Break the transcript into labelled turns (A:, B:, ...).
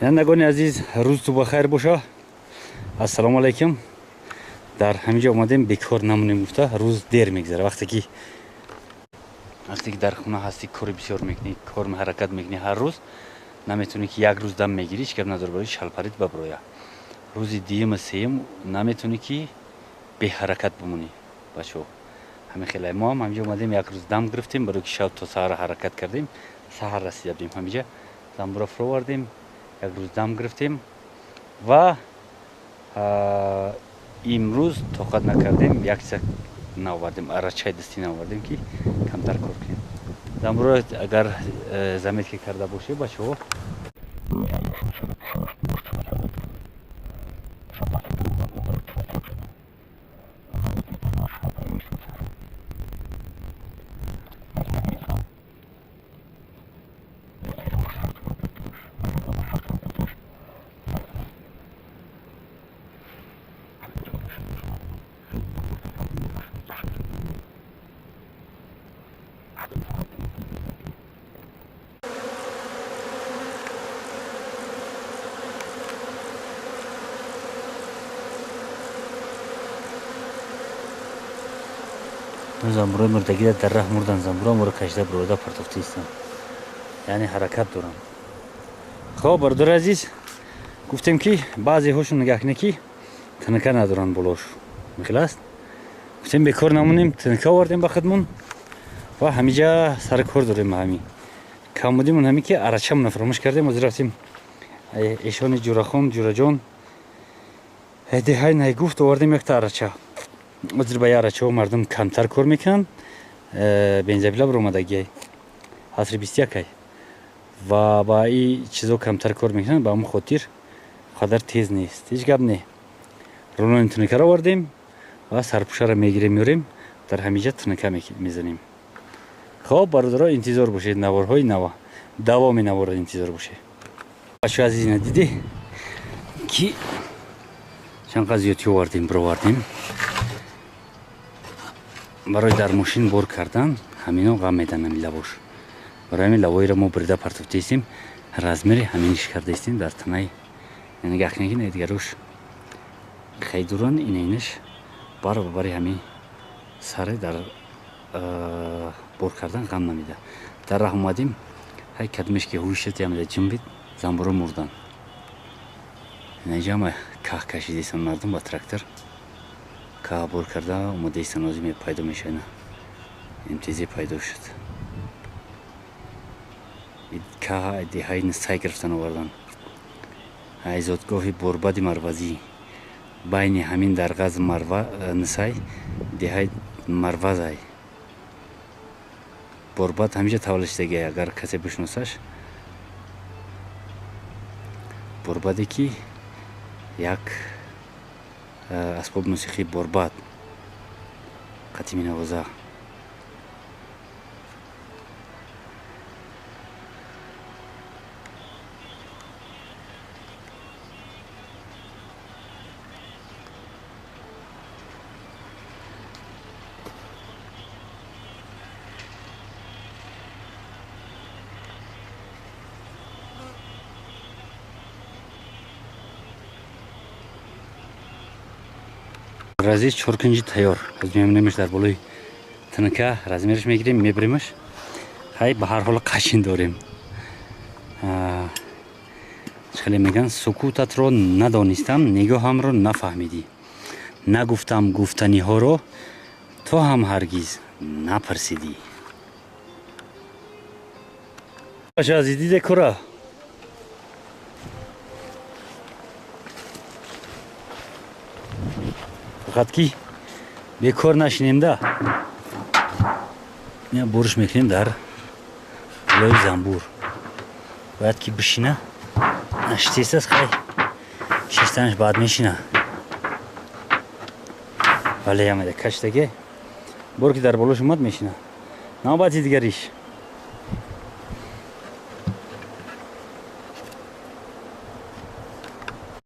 A: янагони азиз, рӯзту бахайр боша. Ассалому алайкум. дар ҳаминҷо омадем бекор намонем гуфта рӯз дер мегзара. вақте ки дар хона ҳасти кори бисёр мекунӣ, кор ҳаракат мекунӣ ҳар рӯз, наметунӣ ки як рӯз дам мегирӣ, ҳеҷ гап надор барои шалпарид баброя. рӯзи дуюму сеюм наметунӣ ки беҳаракат бимонӣ. бачаҳо, ҳамин хеле мо ҳам ҳаминҷо омадем як рӯз дам гирифтем, барои ки шаб то саҳар ҳаракат кардем. саҳар расида будем ҳаминҷа, замбура фуровардем, як рӯз дам гирифтем ва имрӯз тоқат накардем, як чиз навардем, арачаи дастӣ навардем ки камтар кор кунем. замбура агар заметка карда боше бачаҳо, замбураи мурдагида дар раҳ мурдан. замбура моро кашида бирода партофта истанд, яъне ҳаракат доранд. хоб бародари азиз, гуфтем ки баъзеҳошон нигаҳ кунед ки тинка надоранд болош. михел аст. гуфтем бекор намонем, тинка овардем ба хидмон ва ҳаминҷа сари кор дорем. ҳамин камбудимон ҳамин ки арачамона фаромӯш кардем. ҳозир рафтем эшони ҷурахон, ҷураҷон деҳай гуфт овардем якта арача. ҳозир ба арачаҳо мардум камтар кор мекунанд. бензабила биромадагиай асри 21 ва ба и чизо камтар кор мекунанд. ба ҳамон хотир қадар тез нест. ҳеҷ гап не. ронони тинкаро овардем ва сарпӯшаро мегирем меорем, дар ҳаминҷа тинка мезанем. хоб бародаро, интизор бошед. наворҳои нава, давоми наворро интизор бошед. бачаҳо азизина, дидӣ ки чанд қадр зиёдтӣ овардем, бировардем. барои дар мошин бор кардан ҳамино ғам медан. ҳамин лавош барои ҳамин лавоиро мо брида партофта истем, размери ҳаминиш карда истем дар танаи. нигаҳ кунед ки не дигарош хайдуран иниш бар ба бари ҳамин саре дар бор кардан ғам намеда. дар раҳ омадем, ҳай кадмеш ки ҳушат ямеда ҷимбид, замбуро мурдан. наҷама каҳ кашида истанд мардум ба трактор. каҳ бор карда омода истанд, озим пайдо мешавад. имтизе пайдо шуд. каҳ деҳаи сай гирифтан овардан. айзодгоҳи борбади марвазӣ байни ҳамин дарғаз нисай деҳаи марвазай. борбад ҳамиҷа тавлиштаги, агар касе бишносаш. борбаде ки як асбоби мусиқи борбад қатими навоза. разис 4 кинҷи тайёр. аз мемонемш дар болои тинка, размериш мегирем, мебиремш. ҳай ба ҳар ҳол қашин дорем. хеле меган сукутатро надонистам, нигоҳамро нафаҳмидӣ. нагуфтам гуфтаниҳоро, то ҳам ҳаргиз напарсидӣ. баша азиз, диде кора фақат ки бекор нашинем да. бориш мекунем дар болои замбур. бояд ки бишина. наштесас хай шистанаш баъд мешина. вале ямеда каштаге бор ки дар болош омад мешина. навбати дигариш.